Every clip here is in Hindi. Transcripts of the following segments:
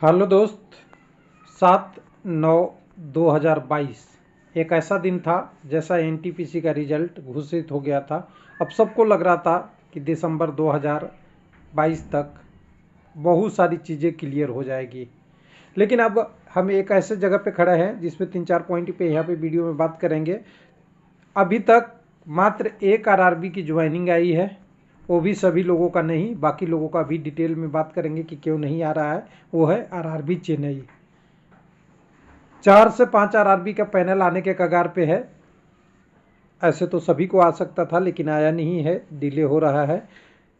हेलो दोस्त। 7/9/2022 एक ऐसा दिन था जैसा एनटीपीसी का रिजल्ट घोषित हो गया था। अब सबको लग रहा था कि दिसंबर 2022 तक बहुत सारी चीज़ें क्लियर हो जाएगी। लेकिन अब हम एक ऐसे जगह पे खड़े हैं जिसमें 3-4 पॉइंट पे यहाँ पे वीडियो में बात करेंगे। अभी तक मात्र एक आरआरबी की ज्वाइनिंग आई है, वो भी सभी लोगों का नहीं, बाकी लोगों का भी डिटेल में बात करेंगे कि क्यों नहीं आ रहा है। वो है आरआरबी चेन्नई। 4 से 5 आरआरबी का पैनल आने के कगार पे है। ऐसे तो सभी को आ सकता था लेकिन आया नहीं है, डिले हो रहा है।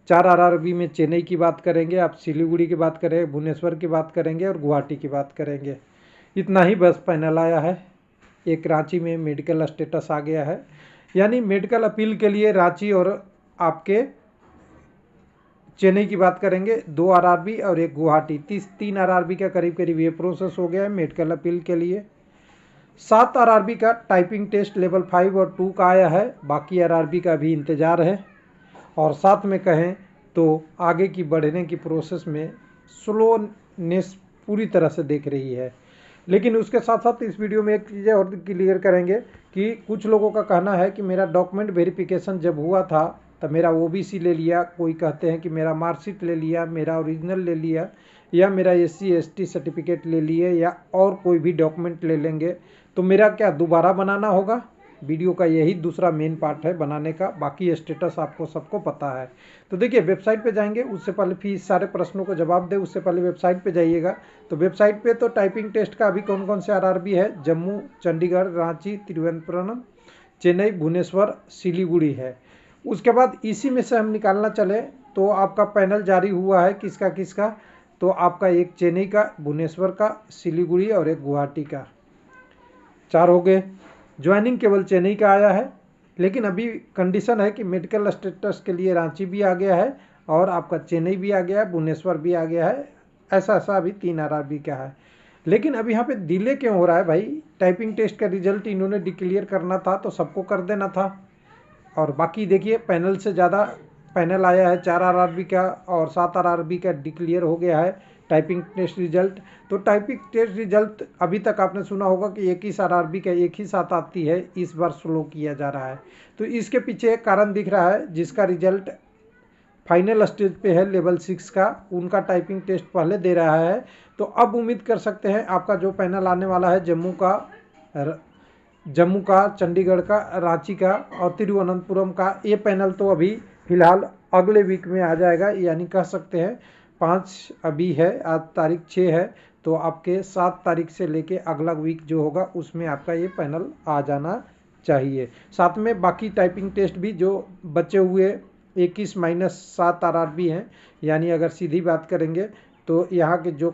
4 आरआरबी में चेन्नई की बात करेंगे, आप सिलीगुड़ी की बात करें, भुवनेश्वर की बात करेंगे और गुवाहाटी की बात करेंगे। इतना ही बस पैनल आया है। एक रांची में मेडिकल स्टेटस आ गया है, यानी मेडिकल अपील के लिए रांची और आपके चेन्नई की बात करेंगे। 2 आरआरबी और एक गुवाहाटी, 3 आरआरबी का करीब करीब ये प्रोसेस हो गया है मेडिकल अपील के लिए। 7 आरआरबी का टाइपिंग टेस्ट लेवल 5 और 2 का आया है, बाकी आरआरबी का भी इंतज़ार है। और साथ में कहें तो आगे की बढ़ने की प्रोसेस में स्लोनेस पूरी तरह से देख रही है। लेकिन उसके साथ साथ इस वीडियो में एक चीज़ और क्लियर करेंगे कि कुछ लोगों का कहना है कि मेरा डॉक्यूमेंट वेरिफिकेशन जब हुआ था तब मेरा ओबीसी ले लिया, कोई कहते हैं कि मेरा मार्कशीट ले लिया, मेरा ओरिजिनल ले लिया, या मेरा एससी एसटी सर्टिफिकेट ले लिए, या और कोई भी डॉक्यूमेंट ले लेंगे तो मेरा क्या दोबारा बनाना होगा। वीडियो का यही दूसरा मेन पार्ट है बनाने का, बाकी स्टेटस आपको सबको पता है। तो देखिए वेबसाइट पे जाएंगे, उससे पहले फिर सारे प्रश्नों को जवाब दे उससे पहले वेबसाइट पे जाइएगा। तो वेबसाइट पे तो टाइपिंग टेस्ट का अभी कौन कौन से आरआरबी है, जम्मू, चंडीगढ़, रांची, तिरुवनंतपुरम, चेन्नई, भुवनेश्वर, सिलीगुड़ी है। उसके बाद इसी में से हम निकालना चले तो आपका पैनल जारी हुआ है किसका किसका, तो आपका एक चेन्नई का, भुवनेश्वर का, सिलीगुड़ी और एक गुवाहाटी का, 4 हो गए। ज्वाइनिंग केवल चेन्नई का आया है, लेकिन अभी कंडीशन है कि मेडिकल स्टेटस के लिए रांची भी आ गया है और आपका चेन्नई भी आ गया है, भुवनेश्वर भी आ गया है। ऐसा ऐसा अभी 3 आरआरबी का है। लेकिन अब यहाँ पे डिले क्यों हो रहा है भाई? टाइपिंग टेस्ट का रिजल्ट इन्होंने डिक्लेयर करना था तो सबको कर देना था। और बाकी देखिए पैनल से ज़्यादा पैनल आया है, 4 आरआरबी का और 7 आरआरबी का डिक्लेयर हो गया है टाइपिंग टेस्ट रिजल्ट। तो टाइपिंग टेस्ट रिजल्ट अभी तक आपने सुना होगा कि 21 आरआरबी का एक ही साथ आती है, इस बार स्लो किया जा रहा है। तो इसके पीछे एक कारण दिख रहा है, जिसका रिजल्ट फाइनल स्टेज पे है लेवल 6 का, उनका टाइपिंग टेस्ट पहले दे रहा है। तो अब उम्मीद कर सकते हैं आपका जो पैनल आने वाला है जम्मू का, चंडीगढ़ का, रांची का और तिरुवनंतपुरम का, ये पैनल तो अभी फ़िलहाल अगले वीक में आ जाएगा। यानी कह सकते हैं 5 अभी है, आज तारीख 6 है, तो आपके 7 तारीख से लेके अगला वीक जो होगा उसमें आपका ये पैनल आ जाना चाहिए। साथ में बाकी टाइपिंग टेस्ट भी जो बचे हुए 21-7 आरआरबी हैं, यानी अगर सीधी बात करेंगे तो यहाँ के जो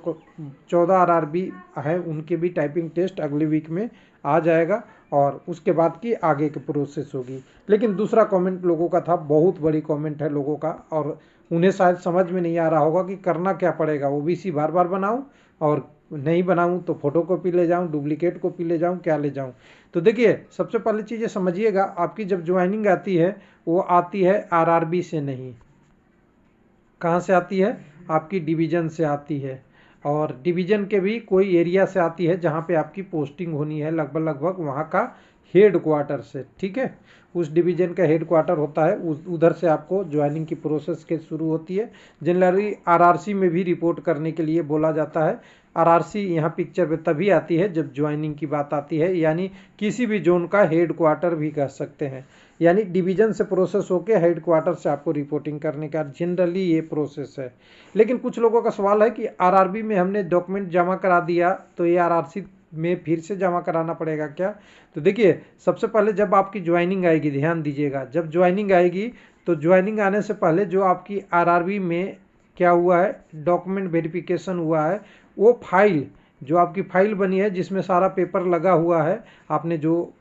14 आरआरबी हैं उनके भी टाइपिंग टेस्ट अगले वीक में आ जाएगा और उसके बाद की आगे की प्रोसेस होगी। लेकिन दूसरा कमेंट लोगों का था, बहुत बड़ी कमेंट है लोगों का, और उन्हें शायद समझ में नहीं आ रहा होगा कि करना क्या पड़ेगा। ओबीसी बार बार बनाऊं और नहीं बनाऊं तो फोटो कॉपी ले जाऊं, डुप्लीकेट कॉपी ले जाऊं, क्या ले जाऊं? तो देखिए सबसे पहले चीज़ ये समझिएगा, आपकी जब ज्वाइनिंग आती है वो आती है आरआरबी से नहीं। कहाँ से आती है? आपकी डिवीज़न से आती है, और डिवीज़न के भी कोई एरिया से आती है जहाँ पे आपकी पोस्टिंग होनी है, लगभग लगभग वहाँ का हेड क्वार्टर से। ठीक है, उस डिवीज़न का हेड क्वार्टर होता है, उधर से आपको ज्वाइनिंग की प्रोसेस के शुरू होती है। जनरली आरआरसी में भी रिपोर्ट करने के लिए बोला जाता है। आरआरसी यहाँ पिक्चर पे तभी आती है जब ज्वाइनिंग की बात आती है, यानी किसी भी जोन का हेड क्वार्टर भी कह सकते हैं। यानी डिवीज़न से प्रोसेस होकर हेड क्वार्टर से आपको रिपोर्टिंग करने का जनरली ये प्रोसेस है। लेकिन कुछ लोगों का सवाल है कि आरआरबी में हमने डॉक्यूमेंट जमा करा दिया तो ये आरआरसी में फिर से जमा कराना पड़ेगा क्या? तो देखिए सबसे पहले जब आपकी ज्वाइनिंग आएगी, ध्यान दीजिएगा, जब ज्वाइनिंग आएगी तो ज्वाइनिंग आने से पहले जो आपकी आरआरबी में क्या हुआ है, डॉक्यूमेंट वेरिफिकेशन हुआ है, वो फाइल जो आपकी फाइल बनी है जिसमें सारा पेपर लगा हुआ है, आपने जो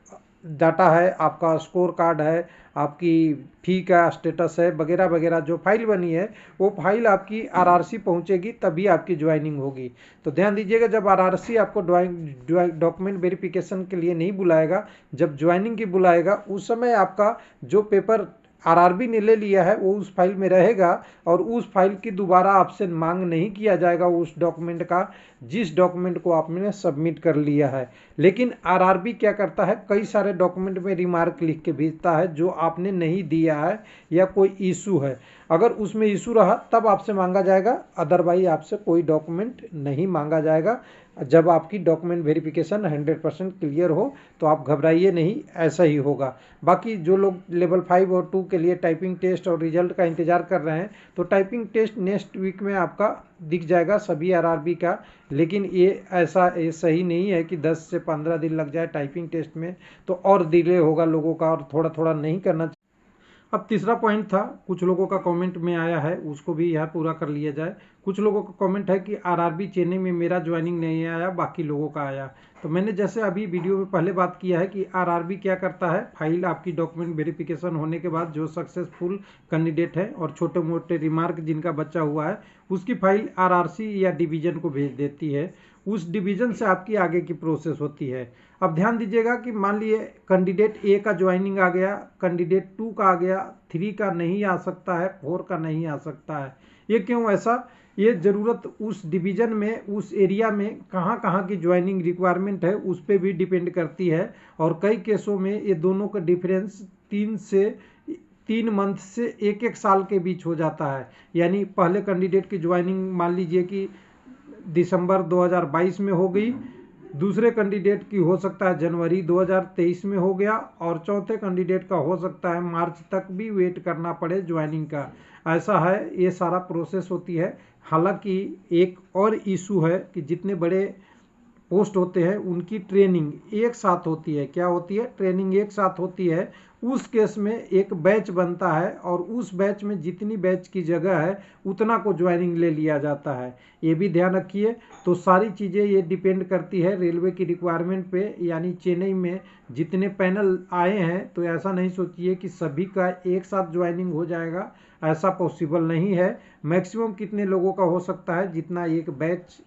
डाटा है, आपका स्कोर कार्ड है, आपकी फी का स्टेटस है, वगैरह वगैरह जो फाइल बनी है, वो फाइल आपकी आरआरसी पहुंचेगी तभी आपकी ज्वाइनिंग होगी। तो ध्यान दीजिएगा, जब आरआरसी आपको डॉक्यूमेंट वेरिफिकेशन के लिए नहीं बुलाएगा, जब ज्वाइनिंग की बुलाएगा, उस समय आपका जो पेपर आरआरबी ने ले लिया है वो उस फाइल में रहेगा और उस फाइल की दोबारा आपसे मांग नहीं किया जाएगा उस डॉक्यूमेंट का जिस डॉक्यूमेंट को आपने सबमिट कर लिया है। लेकिन आरआरबी क्या करता है, कई सारे डॉक्यूमेंट में रिमार्क लिख के भेजता है जो आपने नहीं दिया है या कोई इशू है। अगर उसमें इशू रहा तब आपसे मांगा जाएगा, अदरवाइज आपसे कोई डॉक्यूमेंट नहीं मांगा जाएगा। जब आपकी डॉक्यूमेंट वेरिफिकेशन 100% क्लियर हो तो आप घबराइए नहीं, ऐसा ही होगा। बाकी जो लोग लेवल 5 और 2 के लिए टाइपिंग टेस्ट और रिजल्ट का इंतज़ार कर रहे हैं तो टाइपिंग टेस्ट नेक्स्ट वीक में आपका दिख जाएगा सभी आरआरबी का। लेकिन ये सही नहीं है कि 10 से 15 दिन लग जाए टाइपिंग टेस्ट में, तो और डिले होगा लोगों का और थोड़ा थोड़ा नहीं करना। अब तीसरा पॉइंट था, कुछ लोगों का कमेंट में आया है, उसको भी यहाँ पूरा कर लिया जाए। कुछ लोगों का कमेंट है कि आरआरबी चेन्नई में मेरा ज्वाइनिंग नहीं आया, बाकी लोगों का आया। तो मैंने जैसे अभी वीडियो में पहले बात किया है कि आरआरबी क्या करता है, फाइल आपकी डॉक्यूमेंट वेरिफिकेशन होने के बाद जो सक्सेसफुल कैंडिडेट है और छोटे मोटे रिमार्क जिनका बचा हुआ है उसकी फाइल आरआरसी या डिवीजन को भेज देती है। उस डिवीजन से आपकी आगे की प्रोसेस होती है। अब ध्यान दीजिएगा कि मान लिए कैंडिडेट ए का ज्वाइनिंग आ गया, कैंडिडेट 2 का आ गया, 3 का नहीं आ सकता है, 4 का नहीं आ सकता है। ये क्यों ऐसा? ये ज़रूरत उस डिवीज़न में, उस एरिया में कहाँ की ज्वाइनिंग रिक्वायरमेंट है उस पर भी डिपेंड करती है। और कई केसों में ये दोनों का डिफरेंस 3 मंथ से 1 साल के बीच हो जाता है। यानी पहले कैंडिडेट की ज्वाइनिंग मान लीजिए कि दिसंबर 2022 में हो गई, दूसरे कैंडिडेट की हो सकता है जनवरी 2023 में हो गया और चौथे कैंडिडेट का हो सकता है मार्च तक भी वेट करना पड़े ज्वाइनिंग का। ऐसा है, ये सारा प्रोसेस होती है। हालांकि एक और इशू है कि जितने बड़े पोस्ट होते हैं उनकी ट्रेनिंग एक साथ होती है। क्या होती है? ट्रेनिंग एक साथ होती है। उस केस में एक बैच बनता है और उस बैच में जितनी बैच की जगह है उतना को ज्वाइनिंग ले लिया जाता है। ये भी ध्यान रखिए। तो सारी चीज़ें ये डिपेंड करती है रेलवे की रिक्वायरमेंट पे। यानी चेन्नई में जितने पैनल आए हैं तो ऐसा नहीं सोचिए कि सभी का एक साथ ज्वाइनिंग हो जाएगा, ऐसा पॉसिबल नहीं है। मैक्सिमम कितने लोगों का हो सकता है, जितना एक बैच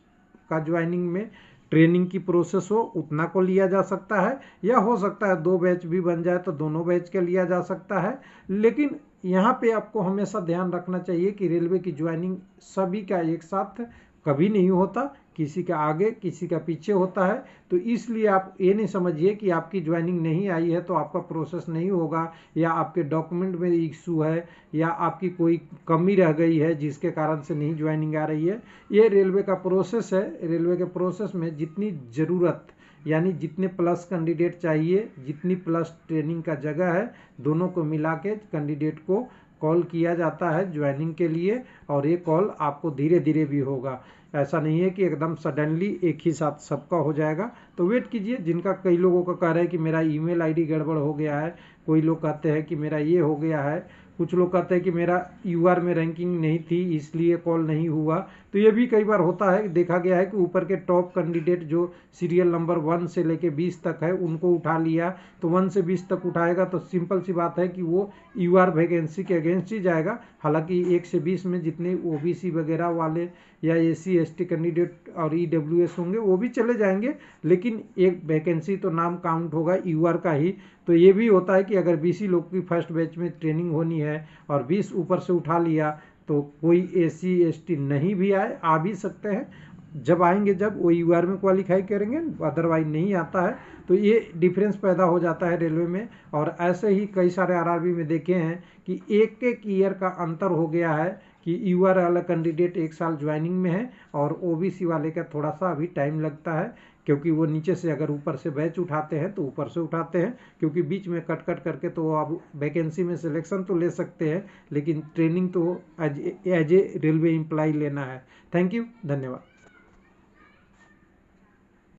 का ज्वाइनिंग में ट्रेनिंग की प्रोसेस हो उतना को लिया जा सकता है, या हो सकता है 2 बैच भी बन जाए तो दोनों बैच का लिया जा सकता है। लेकिन यहाँ पे आपको हमेशा ध्यान रखना चाहिए कि रेलवे की ज्वाइनिंग सभी का एक साथ कभी नहीं होता, किसी का आगे किसी का पीछे होता है। तो इसलिए आप ये नहीं समझिए कि आपकी ज्वाइनिंग नहीं आई है तो आपका प्रोसेस नहीं होगा, या आपके डॉक्यूमेंट में इशू है, या आपकी कोई कमी रह गई है जिसके कारण से नहीं ज्वाइनिंग आ रही है। ये रेलवे का प्रोसेस है। रेलवे के प्रोसेस में जितनी ज़रूरत, यानी जितने प्लस कैंडिडेट चाहिए, जितनी प्लस ट्रेनिंग का जगह है, दोनों को मिला के कैंडिडेट को कॉल किया जाता है ज्वाइनिंग के लिए। और ये कॉल आपको धीरे धीरे भी होगा, ऐसा नहीं है कि एकदम सडनली एक ही साथ सबका हो जाएगा। तो वेट कीजिए। जिनका कई लोगों का कह रहा है कि मेरा ईमेल आईडी गड़बड़ हो गया है, कोई लोग कहते हैं कि मेरा ये हो गया है, कुछ लोग कहते हैं कि मेरा यूआर में रैंकिंग नहीं थी इसलिए कॉल नहीं हुआ। तो ये भी कई बार होता है। देखा गया है कि ऊपर के टॉप कैंडिडेट जो सीरियल नंबर 1 से लेके 20 तक है उनको उठा लिया, तो 1 से 20 तक उठाएगा तो सिंपल सी बात है कि वो यूआर वैकेंसी के अगेंस्ट ही जाएगा। हालांकि 1 से 20 में जितने ओबीसी वगैरह वाले या एससी एसटी कैंडिडेट और ईडब्ल्यूएस होंगे वो भी चले जाएंगे, लेकिन एक वैकेंसी तो नाम काउंट होगा यूआर का ही। तो ये भी होता है कि अगर 20 लोग की फर्स्ट बैच में ट्रेनिंग होनी है और 20 ऊपर से उठा लिया तो कोई एससी एसटी नहीं भी आए, आ भी सकते हैं। जब आएंगे जब वो यूआर में क्वालिफाई करेंगे, अदरवाइज नहीं आता है। तो ये डिफरेंस पैदा हो जाता है रेलवे में। और ऐसे ही कई सारे आरआरबी में देखे हैं कि एक ईयर का अंतर हो गया है कि यूआर वाला कैंडिडेट 1 साल ज्वाइनिंग में है और ओबीसी वाले का थोड़ा सा अभी टाइम लगता है, क्योंकि वो नीचे से अगर ऊपर से बैच उठाते हैं तो ऊपर से उठाते हैं, क्योंकि बीच में कट करके तो अब वैकेंसी में सिलेक्शन तो ले सकते हैं लेकिन ट्रेनिंग तो एज ए रेलवे एम्प्लॉय लेना है। थैंक यू, धन्यवाद।